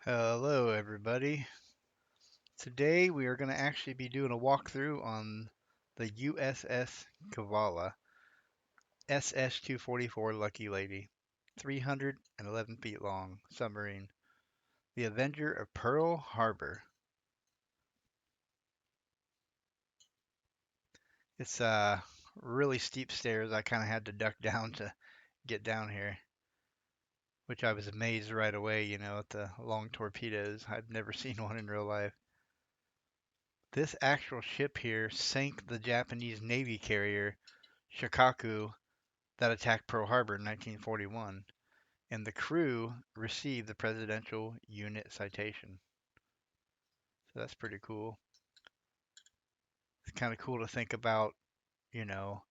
Hello, everybody. Today we are going to actually be doing a walkthrough on the USS Cavalla SS-244 Lucky Lady, 311 feet long submarine, the Avenger of Pearl Harbor. It's really steep stairs. I kind of had to duck down to get down here, which I was amazed right away, at the long torpedoes. I'd never seen one in real life. This actual ship here sank the Japanese Navy carrier Shikaku that attacked Pearl Harbor in 1941, and the crew received the Presidential Unit Citation. So that's pretty cool. It's kind of cool to think about, you know,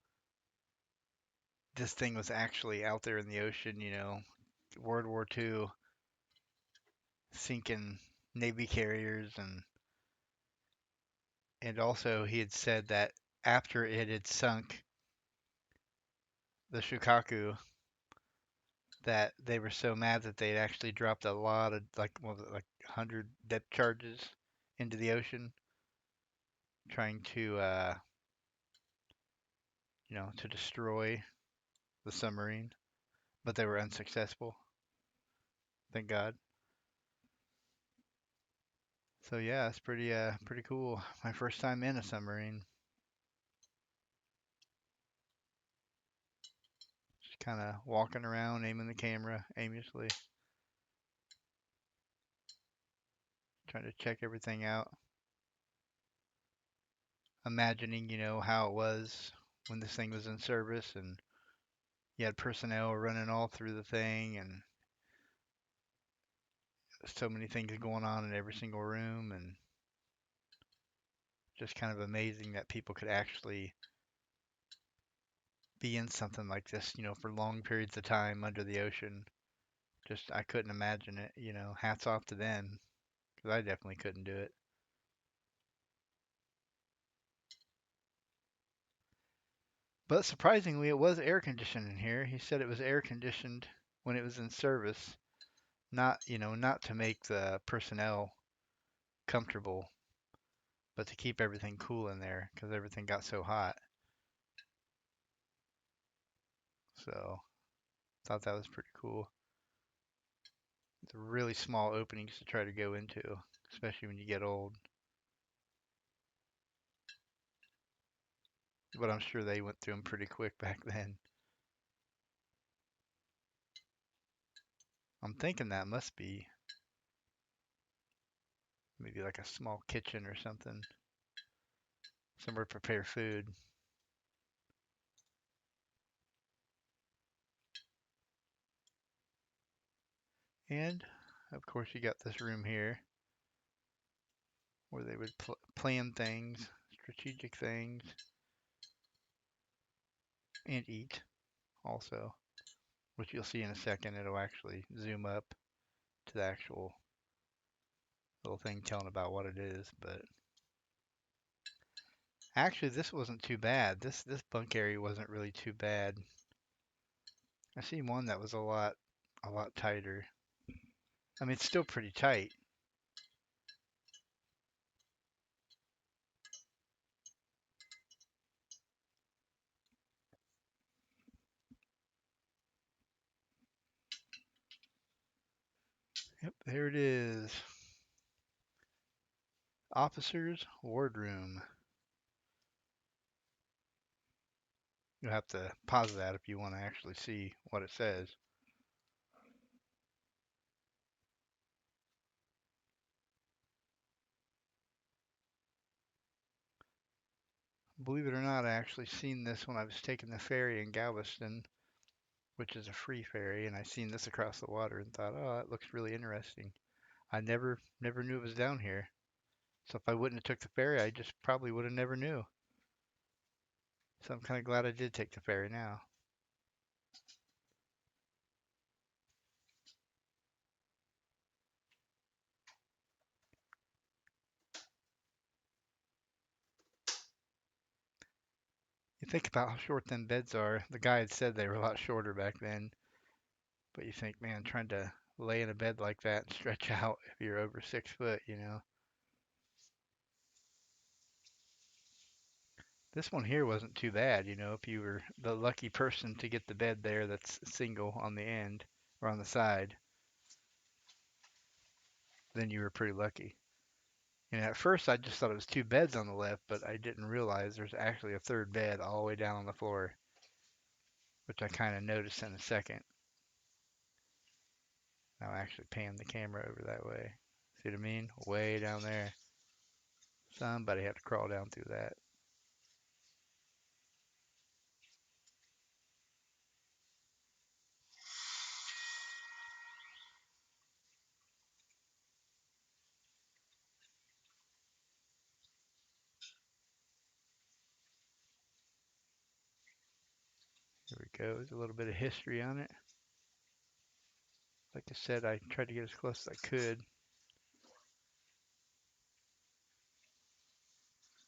this thing was actually out there in the ocean, World War II, sinking Navy carriers, and also he had said that after it had sunk the Shikaku, that they were so mad that they'd actually dropped a lot of, like, what was it, like 100 depth charges into the ocean, trying to destroy the submarine, but they were unsuccessful. Thank God. So yeah, it's pretty cool. My first time in a submarine. Just kind of walking around, aiming the camera aimlessly, trying to check everything out, imagining, how it was when this thing was in service, and you had personnel running all through the thing, and so many things going on in every single room, and just kind of amazing that people could actually be in something like this, for long periods of time under the ocean. Just, I couldn't imagine it. Hats off to them, because I definitely couldn't do it. But surprisingly, it was air conditioned in here. He said it was air conditioned when it was in service, not to make the personnel comfortable, but to keep everything cool in there because everything got so hot. So, thought that was pretty cool. It's really small openings to try to go into, especially when you get old. But I'm sure they went through them pretty quick back then. I'm thinking that must be maybe like a small kitchen or something, somewhere to prepare food. And of course, you got this room here where they would plan things, strategic things, and eat also, which you'll see in a second. It'll actually zoom up to the actual little thing telling about what it is. But actually, this wasn't too bad. This bunk area wasn't really too bad. I seen one that was a lot tighter. I mean, it's still pretty tight. Yep, there it is. Officers' Wardroom. You'll have to pause that if you want to actually see what it says. Believe it or not, I actually seen this when I was taking the ferry in Galveston, which is a free ferry, and I seen this across the water and thought, oh, that looks really interesting. I never knew it was down here. So if I wouldn't have took the ferry, I just probably would have never knew. So I'm kind of glad I did take the ferry now. You think about how short them beds are. The guy had said they were a lot shorter back then, but you think, man, trying to lay in a bed like that and stretch out if you're over 6 foot, you know. This one here wasn't too bad, you know, if you were the lucky person to get the bed there that's single on the end or on the side, then you were pretty lucky. And at first I just thought it was two beds on the left, but I didn't realize there's actually a third bed all the way down on the floor, which I kind of noticed in a second. I'll actually pan the camera over that way. See what I mean? Way down there. Somebody had to crawl down through that. Here we go. There's a little bit of history on it. Like I said, I tried to get as close as I could.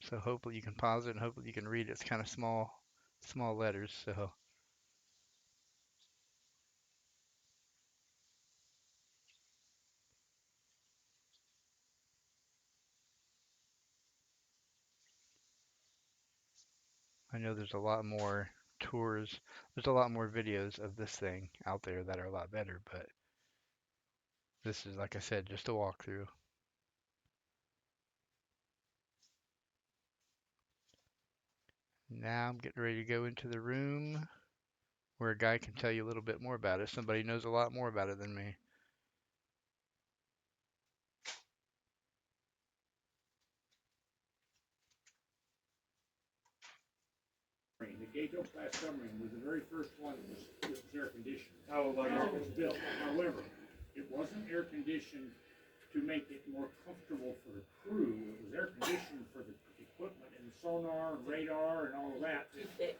So hopefully you can pause it and hopefully you can read it. It's kind of small letters, so I know there's a lot more tours. There's a lot more videos of this thing out there that are a lot better, but this is, like I said, just a walkthrough. Now I'm getting ready to go into the room where a guy can tell you a little bit more about it. Somebody knows a lot more about it than me. The Gato class submarine was the very first one that was air conditioned. How it was built. However, it wasn't air conditioned to make it more comfortable for the crew. It was air conditioned for the equipment and sonar and radar and all of that.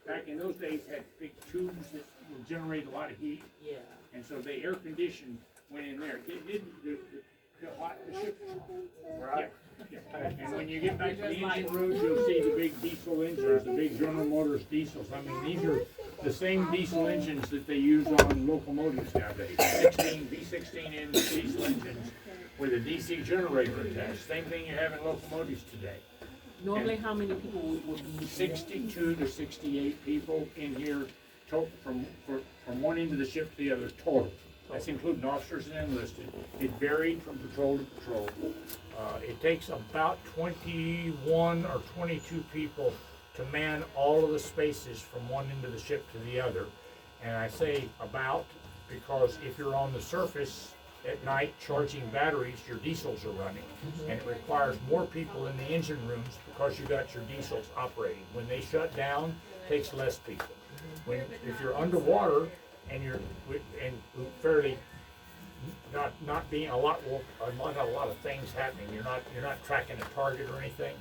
Back in those days, had big tubes that would generate a lot of heat. Yeah. And so they air conditioned went in there. It didn't the ship. Right. Yeah. And when you get back to the engine rooms, you'll see the big diesel engines, the big General Motors diesels. I mean, these are the same diesel engines that they use on locomotives nowadays. V16 in diesel engines with a DC generator attached. Same thing you have in locomotives today. Normally, how many people would be? 62 to 68 people in here, from one end of the ship to the other total. That's including officers and enlisted. It varied from patrol to patrol. It takes about 21 or 22 people to man all of the spaces from one end of the ship to the other. And I say about because if you're on the surface at night charging batteries, your diesels are running. And it requires more people in the engine rooms because you got your diesels operating. When they shut down, it takes less people. If you're underwater and you're fairly not being a lot of things happening. You're not tracking a target or anything.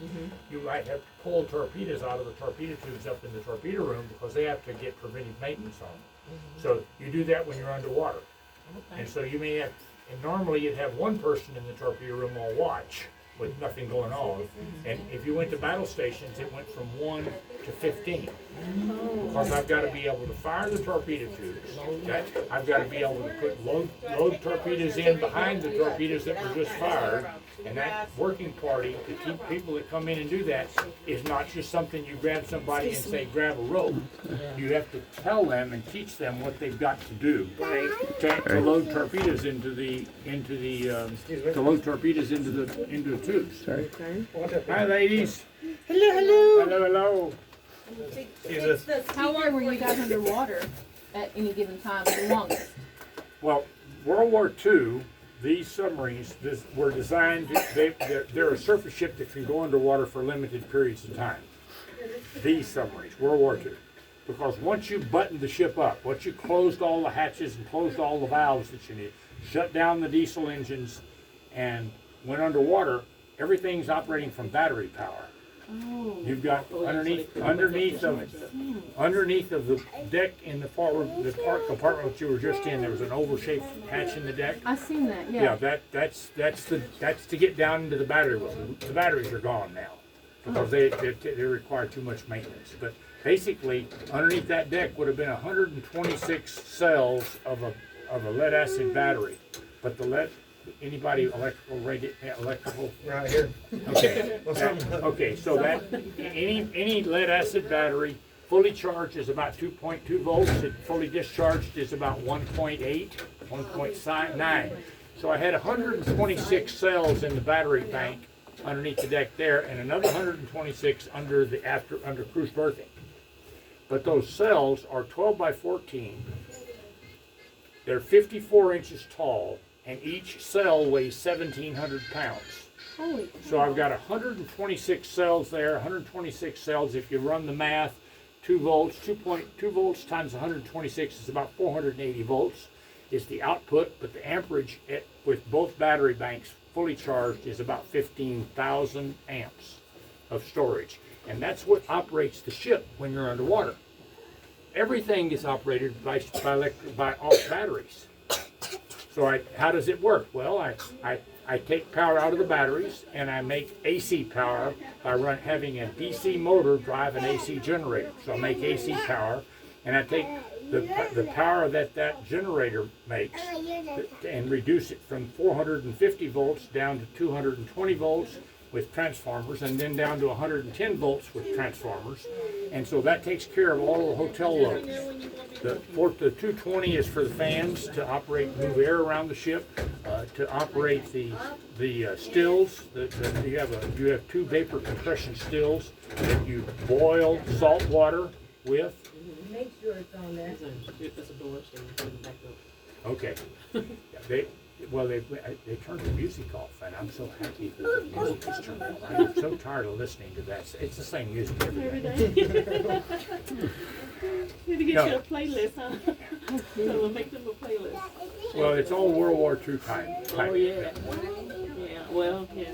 You might have to pull torpedoes out of the torpedo tubes up in the torpedo room because they have to get preventive maintenance on them. So you do that when you're underwater. And so you may have, and normally you'd have one person in the torpedo room on watch with nothing going on. And if you went to battle stations, it went from 1 to 15. Because I've got to be able to fire the torpedo tubes. Okay? I've got to be able to put load torpedoes in behind the torpedoes that were just fired. And that working party, to keep people that come in and do that, is not just something you grab somebody and say, grab a rope. You have to tell them and teach them what they've got to do to load torpedoes into the tubes. Sorry. Hi, ladies. Hello. How long were you guys underwater at any given time, the longest? Well, World War II, these submarines were designed, they're a surface ship that can go underwater for limited periods of time. These submarines, World War II. Because once you buttoned the ship up, once you closed all the hatches and closed all the valves that you need, shut down the diesel engines and went underwater, everything's operating from battery power. Oh. You've got underneath of the deck in the compartment that you were just in, there was an oval-shaped hatch in the deck. I've seen that. Yeah. Yeah, that's to get down into the battery room. The batteries are gone now because they require too much maintenance. But basically, underneath that deck would have been 126 cells of a lead-acid battery. but anybody electrical? Right here. Okay. Well, something- Okay, so that, any lead acid battery, fully charged is about 2.2 volts, and fully discharged is about 1.8, 1.9. So I had 126 cells in the battery bank underneath the deck there, and another 126 under cruise berthing. But those cells are 12 by 14. They're 54 inches tall, and each cell weighs 1,700 pounds. So I've got 126 cells there, 126 cells. If you run the math, 2 volts, 2.2 volts times 126 is about 480 volts is the output, but the amperage with both battery banks fully charged is about 15,000 amps of storage. And that's what operates the ship when you're underwater. Everything is operated by off batteries. So how does it work? Well, I take power out of the batteries and I make AC power by having a DC motor drive an AC generator. So I make AC power, and I take the power that generator makes and reduce it from 450 volts down to 220 volts with transformers, and then down to 110 volts with transformers. And so that takes care of all the hotel loads. The 220 is for the fans to move air around the ship, to operate the stills. You have 2 vapor compression stills that you boil salt water with. Make sure it's on there. There's a door, so you can put it back up. Okay. They turned the music off, and I'm so happy that the music is turned off. I'm so tired of listening to that. It's the same music every day. Need to get No. you a playlist, huh? So we'll make them a playlist. Well, it's all World War II time. Oh, yeah. Yeah, well, yeah.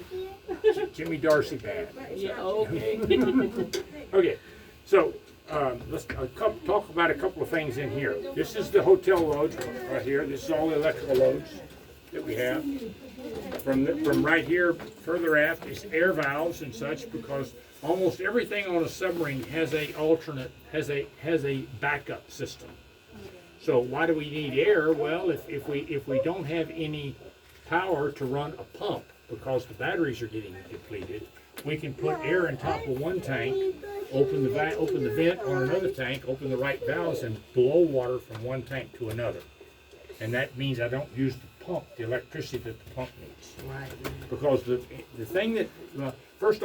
Jimmy Darcy band. Yeah, okay. Okay, so let's talk about a couple of things in here. This is the hotel loads right here. This is all the electrical loads that we have. From right here further aft is air valves and such, because almost everything on a submarine has a backup system. So why do we need air? Well, if we don't have any power to run a pump because the batteries are getting depleted, we can put air in top of one tank, open the vent on another tank, open the right valves, and blow water from one tank to another. And that means I don't use the electricity that the pump needs. Right. Because the thing that, first,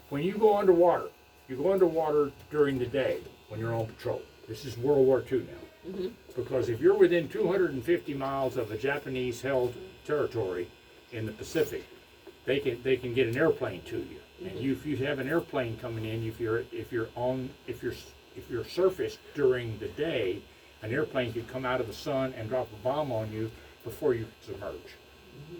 when you go underwater during the day when you're on patrol. This is World War II now. Mm-hmm. Because if you're within 250 miles of a Japanese-held territory in the Pacific, they can get an airplane to you. And if you have an airplane coming in, if you're surfaced during the day, an airplane could come out of the sun and drop a bomb on you before you submerge.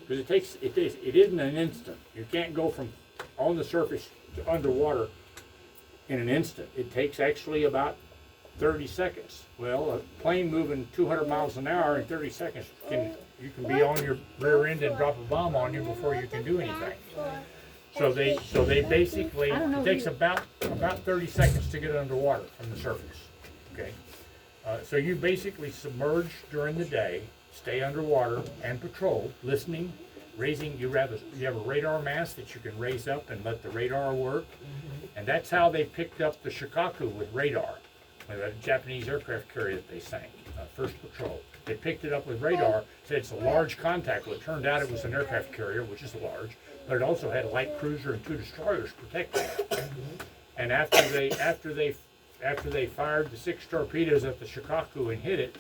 Because it isn't an instant. You can't go from on the surface to underwater in an instant. It takes actually about 30 seconds. Well, a plane moving 200 miles an hour in 30 seconds, you can be on your rear end and drop a bomb on you before you can do anything. So they basically, it takes about 30 seconds to get underwater from the surface. Okay, so you basically submerge during the day, stay underwater and patrol, listening, raising. You have a radar mast that you can raise up and let the radar work, and that's how they picked up the Shikaku with radar. A Japanese aircraft carrier that they sank, first patrol. They picked it up with radar, said it's a large contact. Well, it turned out it was an aircraft carrier, which is large, but it also had a light cruiser and 2 destroyers protecting it. And after they fired the 6 torpedoes at the Shikaku and hit it,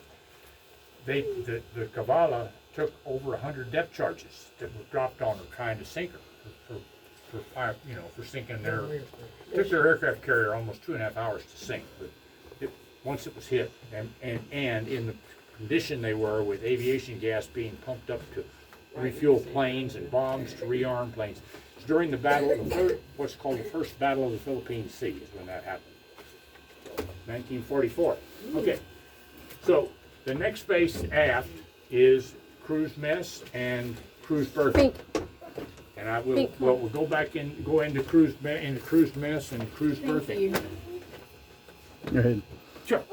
the Cavalla took over 100 depth charges that were dropped on her trying to sink her for sinking their. It took their aircraft carrier almost 2.5 hours to sink. But once it was hit, and in the condition they were, with aviation gas being pumped up to refuel planes and bombs to rearm planes. It's during the battle, what's called the First Battle of the Philippine Sea is when that happened, 1944. Okay, so the next space aft is cruise mess and cruise berthing. And we'll go into cruise mess and cruise berthing. Go ahead. Sure.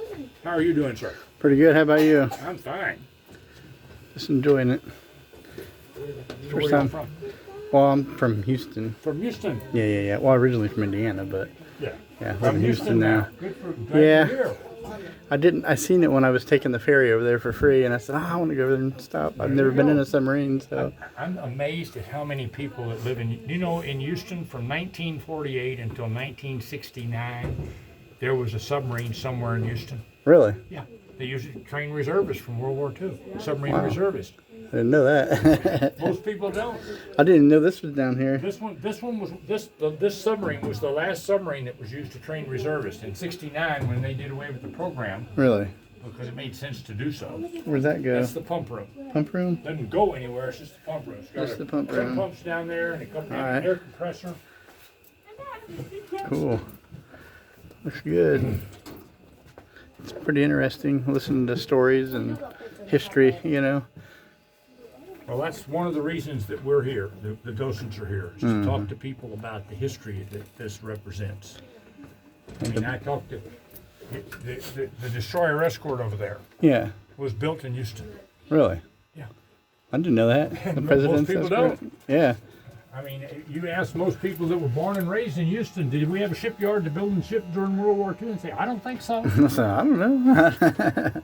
How are you doing, sir? Pretty good. How about you? I'm fine. Just enjoying it. Where First y'all time. from? Well, I'm from Houston. From Houston. Yeah. Well, originally from Indiana, but Yeah. yeah, I live From in Houston now. Good for glad Yeah. you're here. I seen it when I was taking the ferry over there for free, and I said, I want to go over there and stop. I've never been in a submarine, so. I'm amazed at how many people that live in, in Houston from 1948 until 1969, there was a submarine somewhere in Houston. Really? Yeah. They used it to train reservists from World War II. Submarine Wow. reservists. I didn't know that. Most people don't. I didn't know this was down here. This submarine was the last submarine that was used to train reservists in '69 when they did away with the program Really? because it made sense to do so. Where'd that go? That's the pump room. Pump room? Doesn't go anywhere. It's just the pump room. It's got Just the pump air room. pumps down there and a couple All right. air compressor. Cool. Looks good. It's pretty interesting listening to stories and history, you know. Well, that's one of the reasons that we're here. The docents are here, is to talk to people about the history that this represents. I mean, I talked to the destroyer escort over there Yeah. was built in Houston. Really? Yeah. I didn't know that. The Most president's people escort? don't. Yeah. I mean, you ask most people that were born and raised in Houston, did we have a shipyard to build ships during World War II? And say, I don't think so. So, I don't know.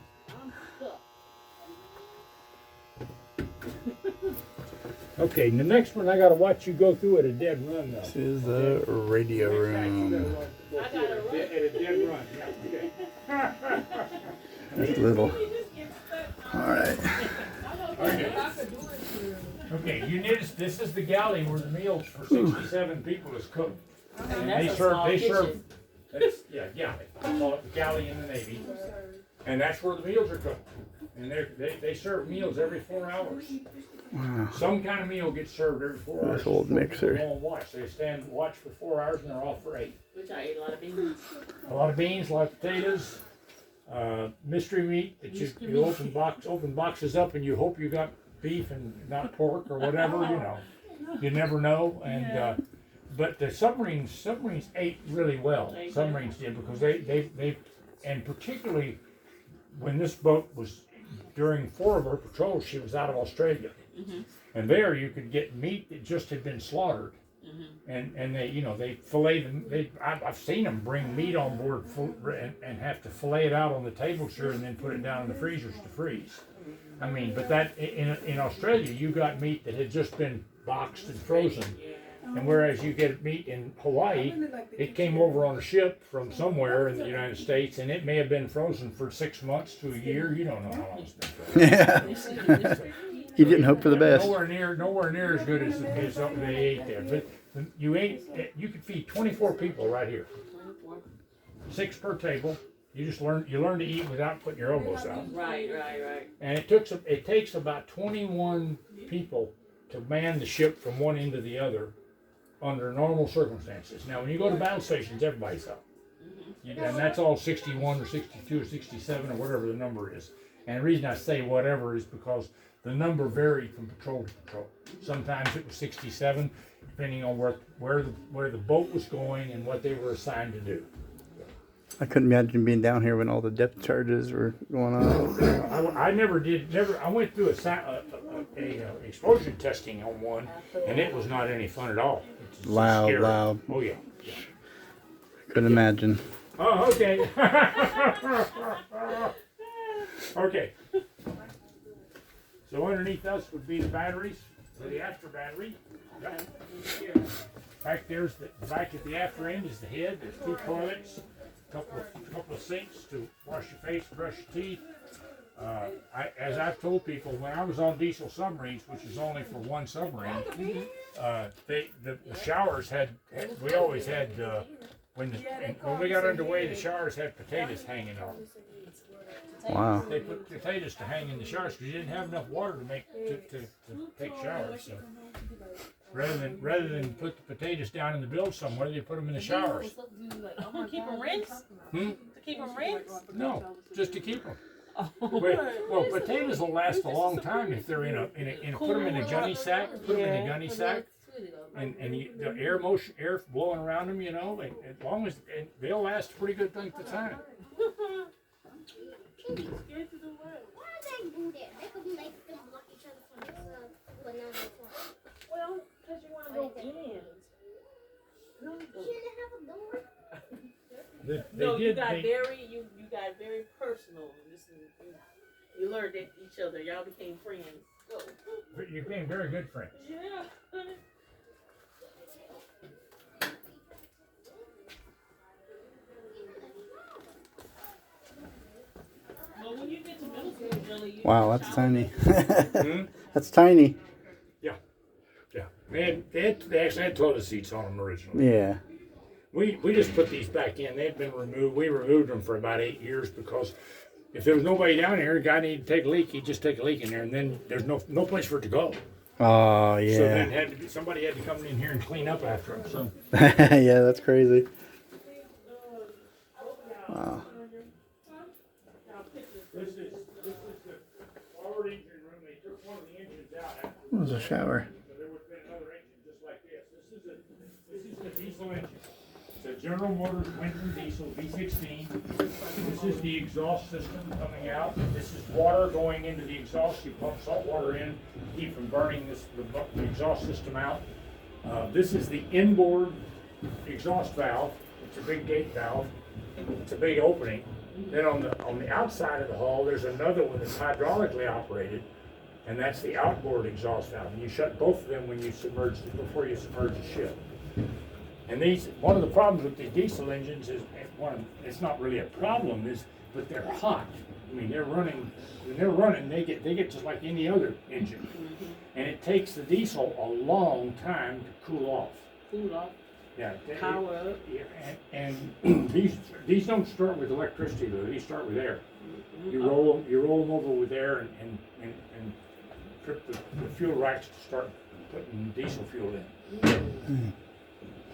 Okay, the next one I got to watch you go through at a dead run, though. This is the radio room. At a dead run. Yeah, okay. It's little. All right. Okay, you notice this is the galley where the meals for 67 people is cooked. And They that's a serve. small They serve. kitchen. That's, yeah, galley. I call it the galley in the Navy, and that's where the meals are cooked. And they serve meals every 4 hours. Wow. Some kind of meal gets served every 4 hours. This old mixer. They won't watch. They stand watch for 4 hours and they're off for 8. Which I ate a lot of beans. A lot of beans, a lot of potatoes, mystery meat that you open boxes up and you hope you got beef and not pork or whatever. You know, you never know. And but the submarines ate really well. Submarines did because they and particularly when this boat was during 4 of her patrols, she was out of Australia. And there you could get meat that just had been slaughtered, and they fillet them. I've seen them bring meat on board and have to fillet it out on the table sure, and then put it down in the freezers to freeze. I mean, but that in Australia you got meat that had just been boxed and frozen, and whereas you get meat in Hawaii, it came over on a ship from somewhere in the United States, and it may have been frozen for 6 months to a year. You don't know how long it's been frozen. Yeah. You didn't hope for the best. Nowhere near as good as something they ate there. But you could feed 24 people right here. 6 per table. You learn to eat without putting your elbows out. Right. And it takes about 21 people to man the ship from one end to the other under normal circumstances. Now, when you go to battle stations, everybody's up. And that's all 61 or 62 or 67 or whatever the number is. And the reason I say whatever is because the number varied from patrol to patrol. Sometimes it was 67, depending on where the boat was going and what they were assigned to do. I couldn't imagine being down here when all the depth charges were going on. I went through a explosion testing on one, and it was not any fun at all. It's just scary. Loud. Oh yeah. Couldn't imagine. Oh, okay. Okay. So underneath us would be the batteries, or the after battery. Yep. Back at the after end is the head. There's 2 toilets, a couple of sinks to wash your face, brush your teeth. As I've told people, when I was on diesel submarines, which is only for one submarine, the showers we always had when we got underway, the showers had potatoes hanging on. Wow. They put potatoes to hang in the showers because you didn't have enough water to take showers. So rather than put the potatoes down in the bilge somewhere, they put them in the showers. To keep them rinsed? Hmm? To keep them rinsed? No, just to keep them. Well, potatoes will last a long time if they're put them in a gunny sack. Put them in a gunny sack, and the air blowing around them, as long as they'll last a pretty good length of time. No, you got very personal. You learned at each other. Y'all became friends. So. You became very good friends. Yeah. Well, when you get to middle school, Billy, you Wow, that's tiny. Hmm? That's tiny. Yeah. They actually had toilet seats on them originally. Yeah. We just put these back in. They'd been removed. We removed them for about 8 years because if there was nobody down here, a guy needed to take a leak, he'd just take a leak in there, and then there's no place for it to go. Oh, So then yeah. somebody had to come in here and clean up after him. So Yeah, that's crazy. Wow. this is the forward engine room. They took one of the engines out after There's a shower. so there would have been another engine just like this. This is the diesel engine. It's a General Motors Winton diesel V16. This is the exhaust system coming out. This is water going into the exhaust. You pump salt water in, keep from burning the exhaust system out. This is the inboard exhaust valve. It's a big gate valve. It's a big opening. Then on the outside of the hull, there's another one that's hydraulically operated, and that's the outboard exhaust valve. And you shut both of them when you before you submerge the ship. And one of the problems with the diesel engines is it's not really a problem, but they're hot. I mean, when they're running, they get just like any other engine, and it takes the diesel a long time to cool off. cool off, Yeah. power up. Yeah, and these don't start with electricity though. These start with air. You roll them over with air and trip the fuel racks to start putting diesel fuel in.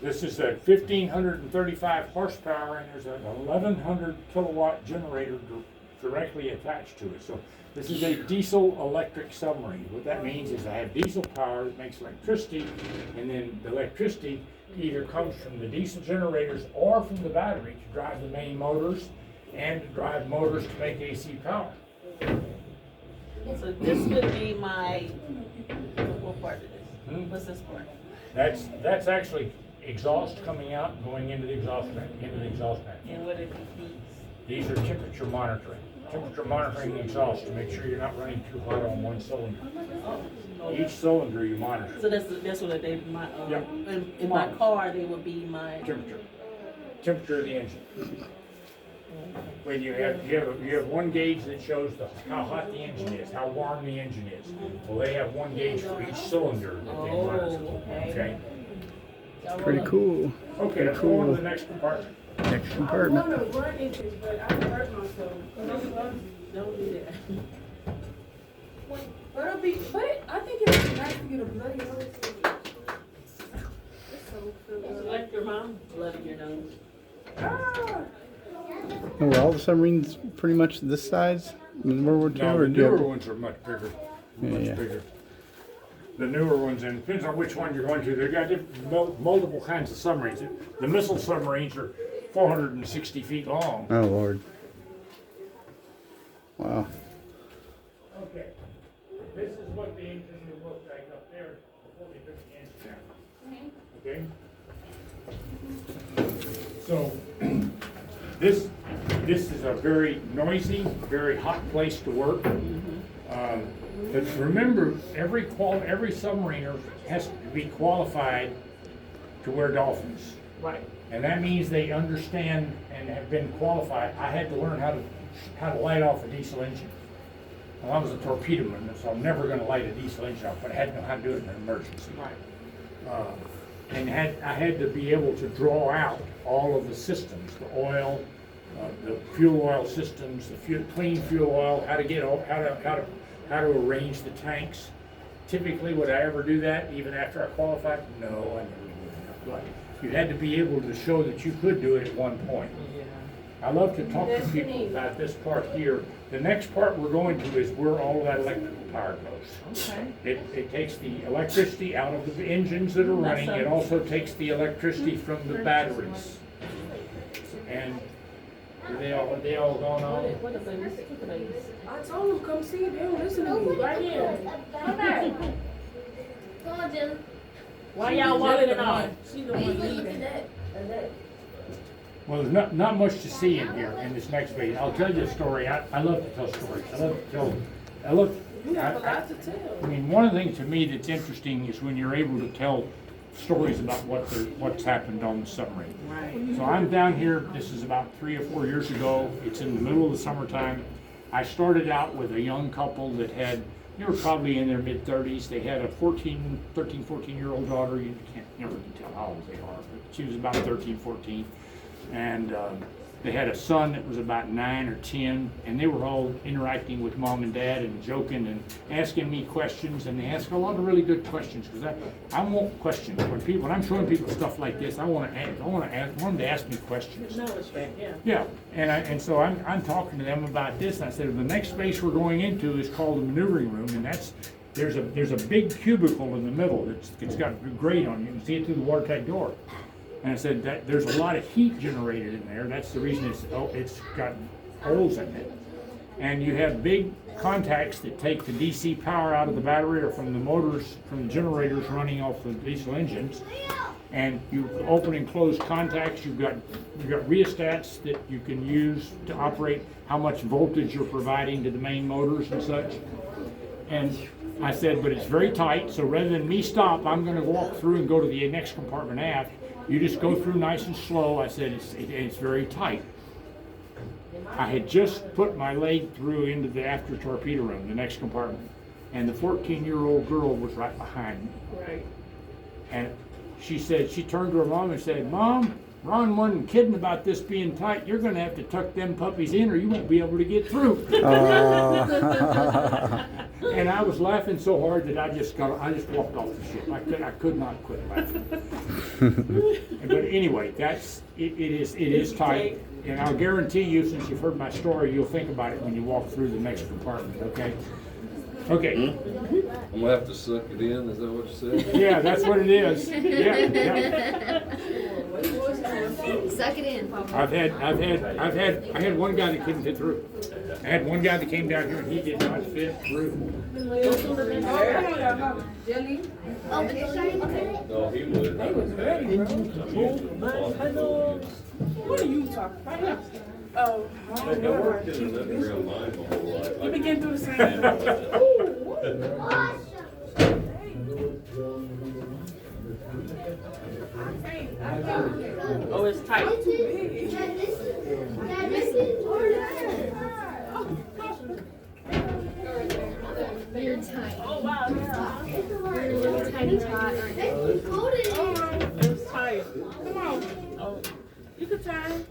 This is a 1,535 horsepower, and there's an 1,100 kilowatt generator directly attached to it. So this is a diesel electric submarine. What that means is I have diesel power that makes electricity, and then the electricity either comes from the diesel generators or from the battery to drive the main motors and to drive motors to make AC power. So this would be what part of this? What's this part? That's actually exhaust coming out and going into the exhaust tank. And what are these? These are temperature monitoring the exhaust to make sure you're not running too hot on one cylinder. Each cylinder you monitor. So that's what they Yep. in my car they would be my Temperature of the engine. When you have one gauge that shows how hot the engine is, how warm the engine is. Well, they have one gauge for each cylinder that they monitor. Okay. Pretty cool. Okay, let's go on to the next compartment. Next I compartment. want to run into it, but I hurt myself. Don't do that. But I think it would be nice to get a bloody nose. Select your mom, blood in your nose. Ah! Were all the submarines pretty much this size in World War II? No, or the do you newer have- ones are much bigger. Yeah. Bigger. The newer ones, and it depends on which one you're going to. They've got multiple kinds of submarines. The missile submarines are 460 feet long. Oh, Lord. Wow. Okay, this is what the engine would look like up there before they took the engine down. Okay? So, this is a very noisy, very hot place to work. But remember, every submariner has to be qualified to wear dolphins. Right. And that means they understand and have been qualified. I had to learn how to light off a diesel engine. Well, I was a torpedo man, so I'm never going to light a diesel engine off, but I had to know how to do it in an emergency. Right. And I had to be able to draw out all of the systems, the oil, the fuel oil systems, the clean fuel oil, how to arrange the tanks. Typically, would I ever do that even after I qualified? No, I never did that. But you had to be able to show that you could do it at one point. Yeah. I love to talk to people about this part here. The next part we're going to is where all of that electrical power goes. Okay. It takes the electricity out of the engines that are running. It also takes the electricity from the batteries. And are they all gone on? What are babies? Look at babies. I told them come see it. They don't listen to me. Right here. Come back. Come on, Jim. Why y'all walking on? She the one leaving. Well, there's not much to see in here in this next page. I'll tell you a story. I love to tell stories. You have a lot to tell. I mean, one of the things to me that's interesting is when you're able to tell stories about what's happened on the submarine. Right. So I'm down here, this is about 3 or 4 years ago. It's in the middle of the summertime. I started out with a young couple that they were probably in their mid-30s. They had a 13, 14-year-old daughter. You never can tell how old they are, but she was about 13, 14. And they had a son that was about 9 or 10, and they were all interacting with mom and dad and joking and asking me questions, and they ask a lot of really good questions, because I want questions. When I'm showing people stuff like this, I want them to ask me questions. No respect, yeah. Yeah, and so I'm talking to them about this, and I said, the next space we're going into is called the maneuvering room, and there's a big cubicle in the middle it's got a grate on it. You can see it through the watertight door. And I said that there's a lot of heat generated in there. That's the reason it's got holes in it. And you have big contacts that take the DC power out of the battery or from the motors, from the generators running off the diesel engines. And you open and close contacts. You've got rheostats that you can use to operate how much voltage you're providing to the main motors and such. And I said, but it's very tight, so rather than me stop, I'm going to walk through and go to the next compartment aft. You just go through nice and slow. I said, it's very tight. I had just put my leg through into the after torpedo room, the next compartment, and the 14-year-old girl was right behind me. Right. And she turned to her mom and said, Mom, Ron wasn't kidding about this being tight. You're going to have to tuck them puppies in or you won't be able to get through. And I was laughing so hard that I just walked off the ship. I could not quit laughing. But anyway, it is tight. And I'll guarantee you, since you've heard my story, you'll think about it when you walk through the next compartment, okay? Okay. I'm gonna have to suck it in, is that what you said? Yeah, that's what it is. Yeah. Suck it in, Papa. I had one guy that couldn't fit through. I had one guy that came down here and he did not fit through. Jelly? No, he would. They was ready, bro. What are you talking about? Oh, I worked in an underground mine my whole life. you begin through the same. Oh, it's tight. You're tiny. Oh, wow, yeah. You're a little tiny tot. It's tight. Come on. Oh, you could tie it.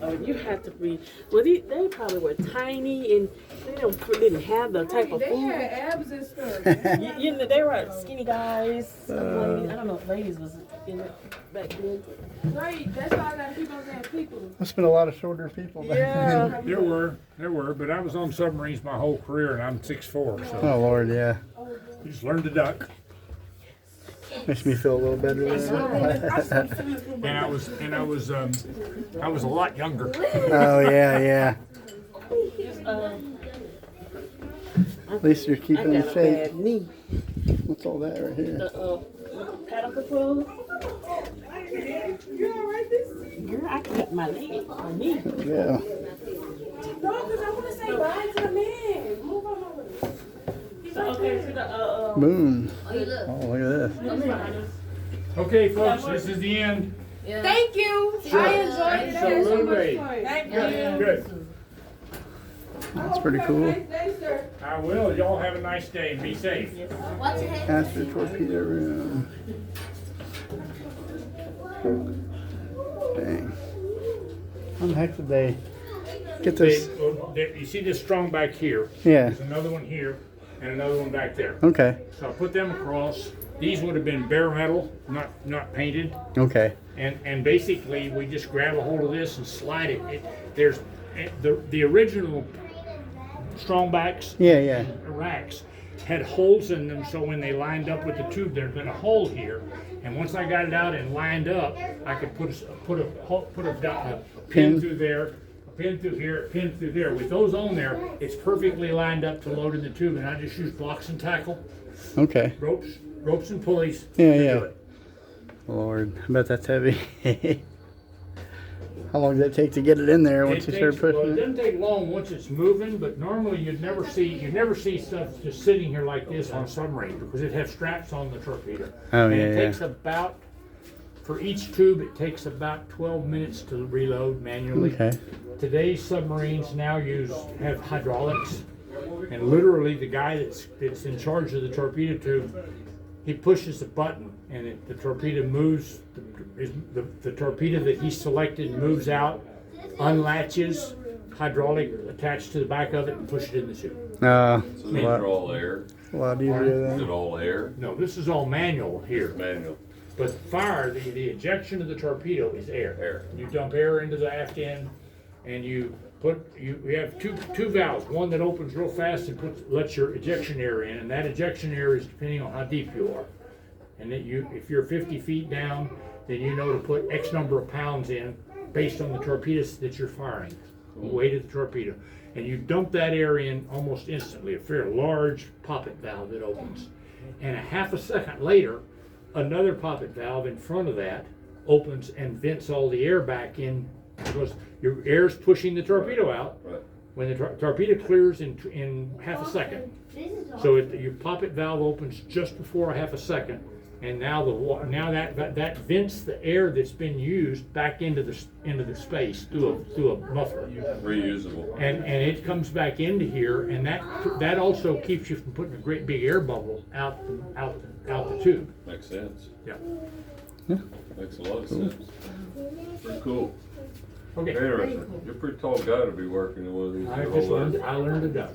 Oh, you had to be. Well, they probably were tiny and didn't have the type of They food. had abs and stuff. You know, they were skinny guys. Some ladies. I don't know if ladies was in it back then. Right, that's why I gotta keep on saying people. Must have been a lot of shorter people back then. Yeah. There were, but I was on submarines my whole career and I'm 6'4", so Oh Lord, yeah. you just learn to duck. Makes me feel a little better. And I was a lot younger. Oh yeah, yeah. At least you're I keeping in got a shape. bad knee. What's all that right here? The paddle control. You alright this? Girl, I cut my leg, my knee. Yeah. No, because I want to say bye to the man. Move on over there. Okay, so the Boom. Oh, you look. Oh, look at this. Okay, folks, this is the end. Yeah. Thank you. Sure. I enjoyed it. Thank you so much. Absolutely. Thank you. Good. That's pretty cool. Nice day, sir. I will. Y'all have a nice day and be safe. What's ahead? After torpedo room. Dang. How the heck did they get this? You see this strong back here? Yeah. There's another one here and another one back there. Okay. So I put them across. These would have been bare metal, not painted. Okay. And basically we just grab a hold of this and slide it. There's the original strong backs. Yeah. Racks had holes in them, so when they lined up with the tube, there's been a hole here. And once I got it out and lined up, I could put a pin through there, a pin through here, a pin through there. With those on there, it's perfectly lined up to load in the tube, and I just use blocks and tackle, Okay. ropes and pulleys. Yeah, to yeah. do it. Lord, I bet that's heavy. How long does it take to get it in there once you start Well, it pushing it? doesn't take long once it's moving, but normally you'd never see stuff just sitting here like this on a submarine because it has straps on the torpedo. Oh, And yeah, it yeah. takes about, for each tube, it takes about 12 minutes to reload manually. Okay. Today's submarines now have hydraulics, and literally the guy that's in charge of the torpedo tube, he pushes a button and the torpedo moves. The torpedo that he selected moves out, unlatches, hydraulic attached to the back of it, and push it in the tube. So these are all air. A lot easier Is than. it all air? No, this is all manual here. Manual. But fire, the ejection of the torpedo is air. Air. You dump air into the aft end, and you have two valves. One that opens real fast and lets your ejection air in, and that ejection air is depending on how deep you are. And that if you're 50 feet down, then you know to put X number of pounds in based on the torpedoes that you're firing, the weight of the torpedo. And you dump that air in almost instantly, a fairly large poppet valve that opens. And a half a second later, another poppet valve in front of that opens and vents all the air back in because your air's pushing the torpedo out. Right. When the torpedo clears in half a second. So your poppet valve opens just before a half a second, and now that vents the air that's been used back into the space through a muffler. Reusable. And it comes back into here, and that also keeps you from putting a great big air bubble out the tube. Makes sense. Yeah. Makes a lot of sense. Pretty cool. Okay. Interesting. You're a pretty tall guy to be working in one of these. I learned to duck.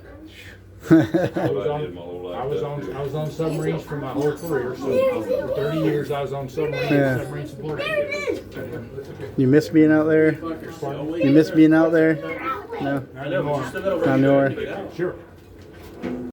That's I what was I on, did my whole life. I was duck on, too. I was on submarines for my whole career. So for 30 years, I was on submarines, Yeah. submarine support. You miss being out there? You miss being out there? No. Not anymore. Not anymore. Sure.